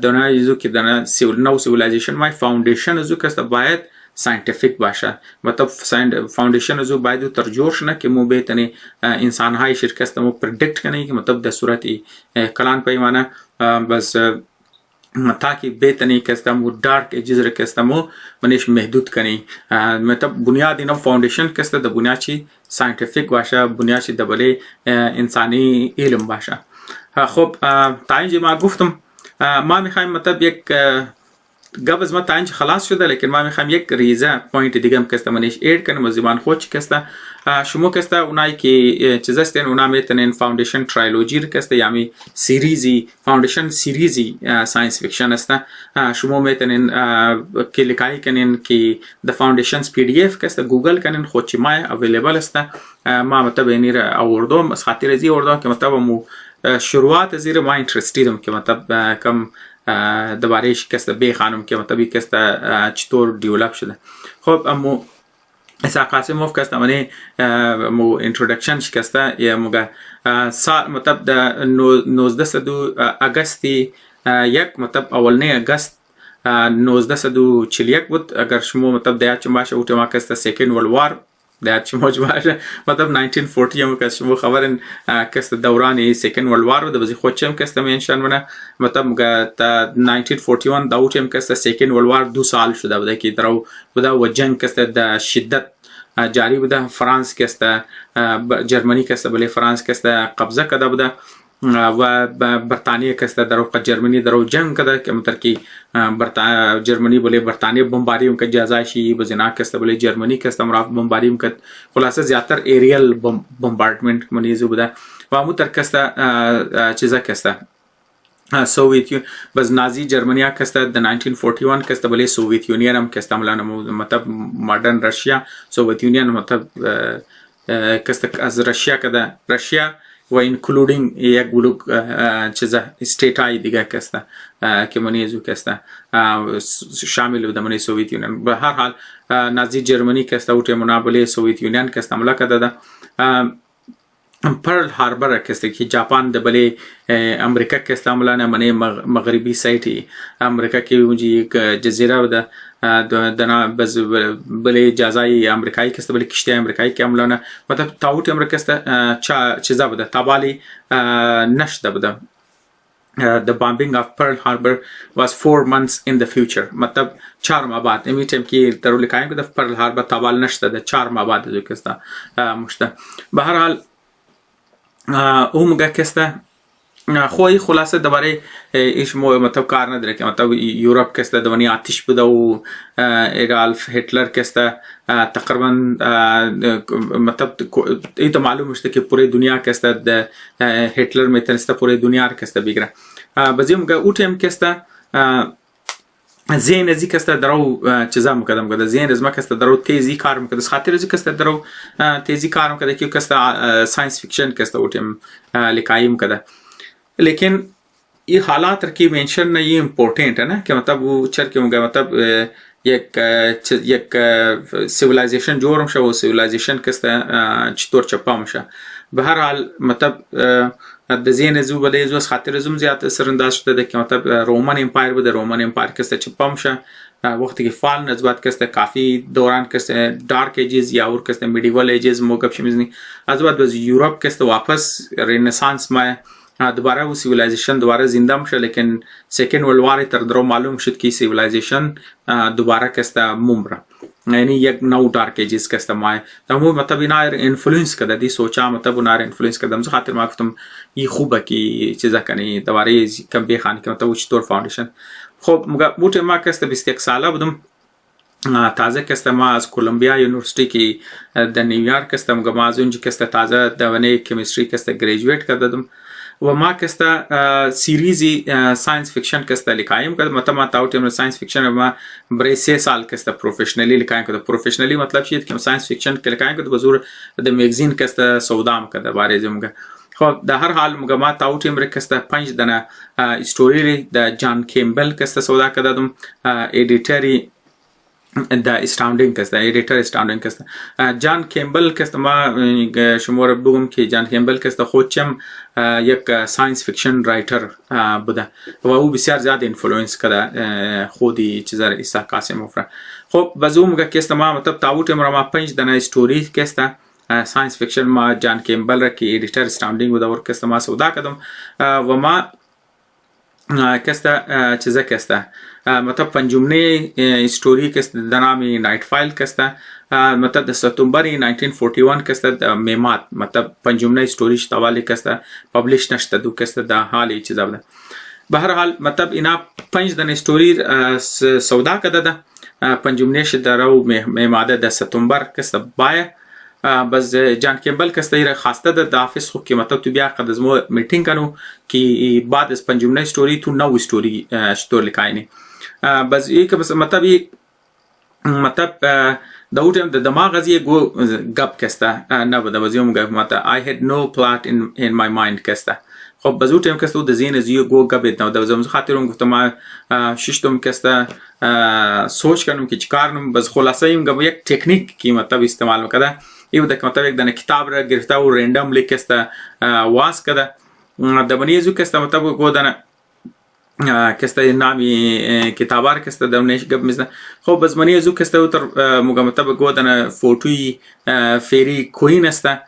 دنیا زو که دنا نو سیویلایزیشن مای فاوندیشن زو که است باید साइंटिफिक باشه मतलब फाउंडेशन जो बायदू तरजोश ना कि मो बेतने इंसान हाई शिरकस्त मो प्रेडिक्ट करने की मतलब द सूरती कलान पैमाना बस ताकि बेतने कस्ता मो डार्क एजेस रकस्ता मो मनीष महदूद करने मतलब बुनियादी ना फाउंडेशन कस्ता द बुनियादी साइंटिफिक भाषा बुनियादी दबले इंसानी इल्म भाषा خب تاینج ما گفتم ما میخوایم मतलब یک قبل ما تاینج خلاص شده لیکن ما میخوایم یک ریزه پوینت دیگه هم کسته منیش اید کنم و زبان خود کسته شما کسته اونایی که چیز هستین اونا میتونین فاوندیشن ترایلوجی رو کسته یعنی سیریزی فاوندیشن سیریزی ساینس فیکشن هسته شما میتونین کلیکایی کنین که د فاوندیشنز پی دی اف کسته گوگل کنین خودچی مای اویلیبل هسته ما मतलब اینی را آوردم از خاطر ازی آوردم که मतलब مو شروعات زیر ما انترستیدم که मतलब کم دوبارهش کسته بی خانم که مطابق کسته چطور دیولپ شده خب امو اساقاسی موف کسته منی مو انترودکشن شکسته یا موگه سال مطلب دا 19 اگستی یک مطلب اولنی اگست 1941 بود اگر شما مطلب دیا چون باشه اوٹه ما کسته سیکن ورلد وار در چه باشه मतलब 1940 هم که شما خبرن کست دوران سیکن ورلد وار د بزی خودچم کست منشن ونه मतलब تا 1941 داوت هم کست سیکن ورلد وار 2 سال شده بوده که درو بوده و جنگ کست د شدت جاری بوده فرانس کست جرمنی کست بله فرانس کست قبضه کرده بوده و برطانیه کست درو جرمنی درو جنگ کرده که مطلب که جرمنی بله برطانیه بمباری उनका जायशी बजना कस्त बले जर्मनी कस्त मराफ बमबारी उनका खुलासा ज्यादातर एरियल बमबार्डमेंट मनीज बदा वामु तर कस्त चीजा कस्त सोवियत बस नाजी जर्मनिया कस्त द 1941 कस्त बले सोवियत यूनियन हम कस्त मलाना मतलब मॉडर्न रशिया सोवियत यूनियन मतलब कस्त از रशिया कदा रशिया و including یک بلوک چیزا استیت های دیگه کسته که منیزو کسته شامل بوده منی سوویت یونین به هر حال نازی جرمنی کسته اوټه منابله سوویت یونین کسته ملکه ده پرل هاربر کسته که ژاپن د بلې امریکا کسته ملانه منی مغربي سایټي امریکا کې ونجي یک جزیره ده دنا بز بله جزای امریکایی کسته بله کشتی امریکایی که عملانه मतलब تاوت امریکا کسته چیزا بوده تابالی نشده بوده the bombing of Pearl Harbor was 4 months in the future मतलब 4 ماه بعد امی تیم که درو لکایم که Pearl Harbor تابال نشده ده 4 ماه بعد جو کسته مشته به هر حال اومگه کسته خوی خلاصه دوباره ایش مو मतलब کار نداره که मतलब یورپ کسته دوانی آتش بوده و ادالف هتلر کسته تقریبا मतलब این تو معلوم است که پوره دنیا کسته هتلر میتونسته پوره دنیا رو کسته بگیره بازیم که اوتیم کسته زین ازی کسته درو چیزا مقدم کرده زین از ما کسته درو تیزی کار میکنه خاطر ازی کسته درو تیزی کار میکنه که کسته ساینس فیکشن کسته اوتیم لکایم کرده लेकिन ये हालात रखी मेंशन ना ये इम्पोर्टेंट है ना कि मतलब वो चर के होगा मतलब یک سیویلایزیشن جوړ شو، سیویلایزیشن کسته چطور چپام شه. به هر حال مطلب د زین زو بلې زو خاطر زوم زیات سرنداز شده که مطلب رومن امپایر بود، رومن امپایر کسته چپام شه وقتی که فال نسبت کسته کافی دوران کسته دارک ایجز یا اور کسته میډیول ایجز موقع شمیزنی از بعد باز یورپ کسته واپس رنسانس ما دوباره و سیویلایزیشن دوباره زنده میشه، لیکن سیکند ورلد وار تر درو معلوم شد که سیویلایزیشن دوباره کسته ممره، یعنی یک نو دارک ایجز کسته ما تمام مطلب اینا اینفلوئنس کرده دی سوچا مطلب اونا اینفلوئنس کرده. مثلا خاطر ما گفتم این خوبه که چیزا کنی دوباره کم بخوانی که مطلب چطور فاوندیشن. خب موقع ما کسته 21 ساله بودم، تازه کسته ما از کولومبیا یونیورسیتی که در نیویورک کسته ما از اونجا کسته تازه دوانه کمیستری کسته گریجویت کردم و ما کسته سیریزی ساینس فیکشن کسته لکایم کرد. مطلب ما تاوتیم ساینس فیکشن ما برای 3 سال کسته پروفیشنلی لکایم کرد. پروفیشنلی مطلب چیه که ساینس فیکشن که لکایم کرد بزور د میگزین کسته سودام کرد باره زمگه. خب در هر حال مگه ما تاوتیم کسته 5 دنه استوری د جان کیمبل کسته سودا کردم، ایدیتری د استاوندینگ کسته، ایدیتر استاوندینگ کسته جان کیمبل کسته. ما شما رو بگم که جان کیمبل کسته خودشم یک ساینس فیکشن رایتر بوده و او بسیار زیاد اینفلوئنس کرده خودی چیزا ایسا کاسیموف را. خب بازو مگه کسته ما مطلب تاوتیم را ما 5 دنه استوری کسته ساینس فیکشن ما جان کیمبل را که ایدیتر استاوندینگ بوده ور کسته ما سودا کردم و ما کسته چیزا کسته مطلب پنجمنه استوری کسته د نامی نایت فایل کسته مطلب د ستمبر 1941 کسته د میمات مطلب پنجمنه استوری شتوالی کسته پبلش نشته دو کسته د حالی چیزا بوده. به هر حال مطلب اینا 5 دنه استوری سودا کرده ده پنجمنه شده رو میماده د ستمبر کسته بایه. بس جان کیمبل کسته ایره خواسته ده آفیس خو که مطلب تو بیا قد از ما میتینگ کنو که بعد از پنجمنه استوری تو نو استوری شطور لکاینی. بس یہ کہ بس مطلب داوتیم د دماغ از گو گپ کسته نه بده بزیوم گپ مطلب I had no plot in my mind کسته. خب بزوتیم کسته د زین از گو گپ نه بده بزم خاطرم گفتم ما ششتم کسته سوچ کنم که چیکار کنم. بس خلاصه ایم گپ یک تکنیک کی مطلب استعمال میکنه ایو د مطلب یک دنه کتاب را گرفته و رندم لیکسته واس کده د بنیزو کسته مطلب گو دنه کسته نامی کتابار کسته دونش گپ میزنه. خب بس منی ازو کسته و تر موقع مطلب گودن فوتوی فیری کوین استه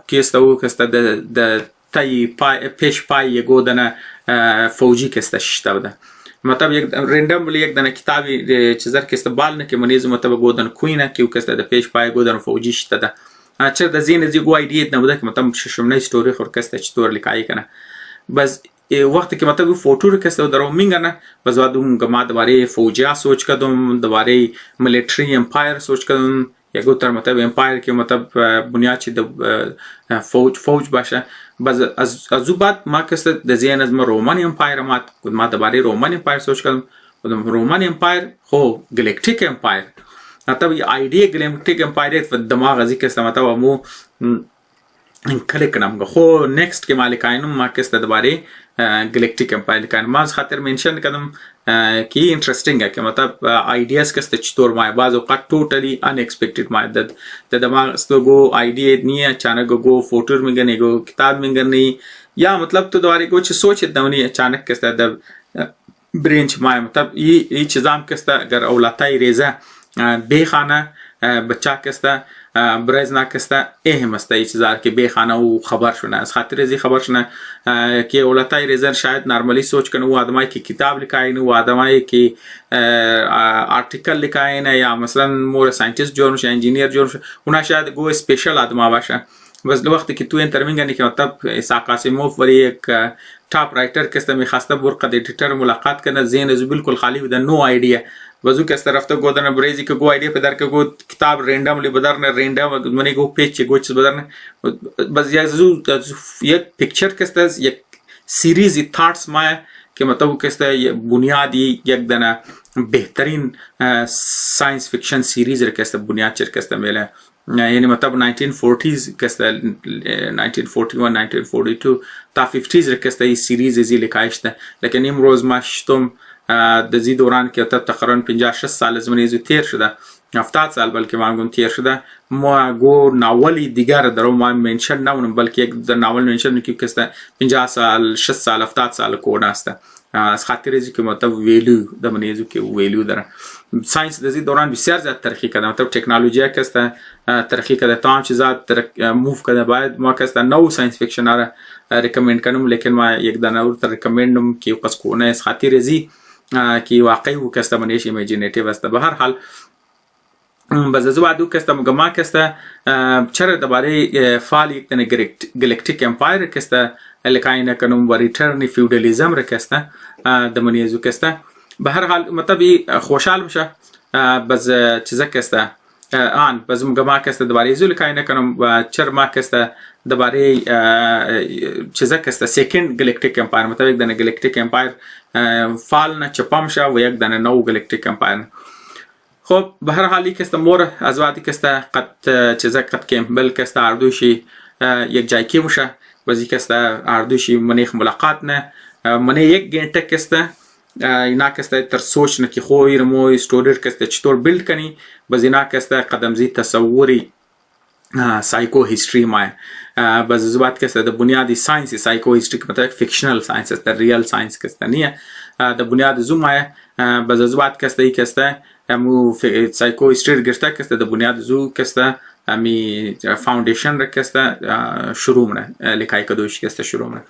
کسته و کسته د تای پیش پای گودن فوجی کسته ششته بوده. مطلب یک رندم یک دنه کتابی چیزر کسته بال نه که منی ازو مطلب گودن کوینه که کسته د پیش پای گودن فوجی شته ده. چر د زین از گو ایدیت نبوده که مطلب ششمنه استوری خور کسته چطور لکایی کنه. بس وقتی که مطلب فوتو رو کسته درو میگنه بس بعدم ما دوباره فوجیا سوچ کردم، دوباره ملیتری امپایر سوچ کردم. یگو تر مطلب امپایر که مطلب بنیاد چی فوج باشه. بس از بعد ما کسته د ذهن از ما رومن امپایر ما دوباره رومن امپایر سوچ کردم. رومن امپایر خو گلیکتیک امپایر مطلب ایده گلیکتیک امپایر و دماغ ازی کسته مطلب مو کلیک کنم خو نیکست که مالکاینم ما کسته دوباره گلیکتیک امپایر کن. ما از خاطر منشن کردم که اینترستینگ ہے که مطلب آیدیاز کسته چطور مای بعض اوقات توتالی ان ایکسپیکتد مای د دماغ استو گو آیدیا نیه اچانک گو فوتور میگنی گو کتاب میگنی یا مطلب تو دوباره گو چه سوچ دونی اچانک کسته د برینچ مای مطلب ای چیزام کسته اگر اولاتای ریزه بیخانه بچه کسته برزنا کسته اهم است ای چیزار که بیخانه و خبر شونه از خاطر ازی خبر شونه که اولتای ریزر شاید نرمالی سوچ کنه و آدمایی که کتاب لکاین و آدمایی که آرتیکل لکاین یا مثلا مور ساینتیست جور میشه انجینیر جور میشه اونا شاید گو اسپیشل آدما باشه. بس وقتی که تو انتر میگنی که مطلب اسحاق قاسموف ولی یک ٹاپ رائٹر کسته میخواسته برقد ایڈیٹر ملاقات کنه ذهن از بالکل خالی بوده نو آیدیا وضو کسته رفته گودن بریزی که گو آیدیا پدر که گو کتاب رندملی بدرنه رندم منی گو پیچ گو چیز بدرنه بس یک پیکچر کسته یک سیریزی تھاٹس مایه که مطلب کسته بنیادی یک دنه بهترین ساینس فیکشن سیریز کسته بنیاد چر کسته میله یعنی مطلب 1940s کسته 1941 1942 تا 50s کسته ای سیریز ازی لکایشته لیکن امروز ما شتم در زی دوران که تقریبا 50-60 سال از من یزو تیر شده 70 سال بلکه من تیر شده ما گو ناولی دیگر در ما منشن نمونم بلکه یک در ناول منشن که کسته 50 سال 60 سال 70 سال کود است از خاطر ازی که مطلب ویلو در من یزو که ویلو داره ساینس در زی دوران بسیار زیاد ترقی کرده مطلب تکنولوژی کسته ترقی کرده تمام چیزا موف کرده باید ما کسته نو ساینس فیکشن را ریکمند کنم لیکن ما یک دانه رو ریکمندم که قص کنه از خاطر ازی که واقعی و کسته منیش ایمیجینیتیو است به هر حال باز از وادو کسته مگما کسته چرا درباره فال یک دنه گلکتیک امپایر کسته لکاینه کنم و ریترن فیودالیزم را کسته دمنی ازو کسته به هر حال مطلب خوشحال بشه باز چیزا کسته باز مگما کسته درباره ازو لکاینه کنم و چرا ما کسته درباره چیزا کسته سیکند گلکتیک امپایر مطلب یک دنه گلکتیک امپایر فال نه چپم شه و یک دنه نو گلکتیک امپایر خب به هر حالی که مور از وقتی که قد چیزا قد کمبل که اردوشی یک جای کی میشه بازی که اردوشی منیخ ملاقات نه منی یک گنته که اینا که تر سوچ نه که خویر مو استورر که چطور بیلد کنی بازی نه که قدم زی تصوری سایکو هیستری ما باز از وقت که د بنیادی ساینس سایکو هیستری که مطلب فیکشنل ساینس است ریال ساینس که نیه د بنیاد زوم باز از وقت که مو سایکو هیستری گرفته که د بنیاد زو که امی فاوندیشن را که شروع منه لکای کدوش که شروع منه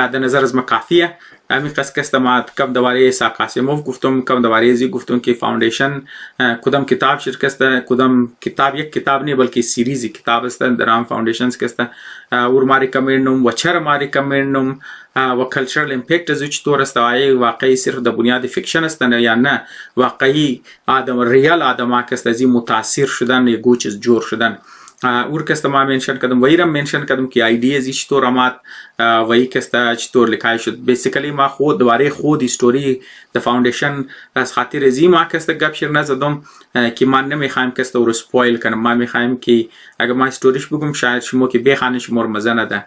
در نظر از مکافیه امی قصد که ما کم دواره ساقاسیموف گفتم کم دواره زی گفتم که فاوندیشن کدام کتاب شرکت کدام کتاب یک کتاب نه بلکه سیریزی کتاب است در ام فاوندیشنز که اور ما ریکمندم و چرا ما ریکمندم و کلچرل امپکت از چطور است واقعی صرف د بنیاد فیکشن است یا نه واقعی آدم ریال آدم که است متاثر شدن یا چیز جور شدن اور که ما منشن کردم ویرم منشن کردم که ایدیاز چطور آمد وی که چطور لکای شد بیسیکلی ما خود دوباره خود استوری د فاوندیشن از خاطر ازی ما که گپ شیر نزدم که من نمیخوایم که رو سپویل کنم ما میخوایم که اگر ما استوریش بگم شاید شما که بخوانید شما مزه نده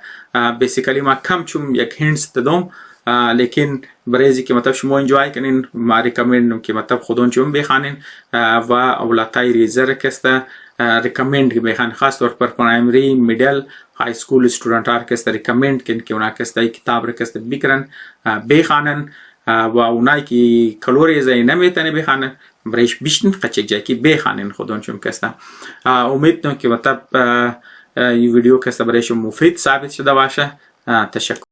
بیسیکلی ما کم چون یک هینتس دادم لیکن برای که مطلب شما انجوای کنین ما ریکمندم که مطلب خودون چون بخوانین و اولادای ریزر که ریکمند بخوان خاص طور پر پرایمری میڈل های سکول اسٹوڈنٹ آر که ریکمند کن که اونا که کتاب را که بکرن بخوانن و اونایی که کلوری زی نمیتونه بخوانن برایش بیشتن قچک جای که بخوانن خودون چون که امید دارم که مطلب این ویدیو که برایش مفید ثابت شده باشه. تشکر.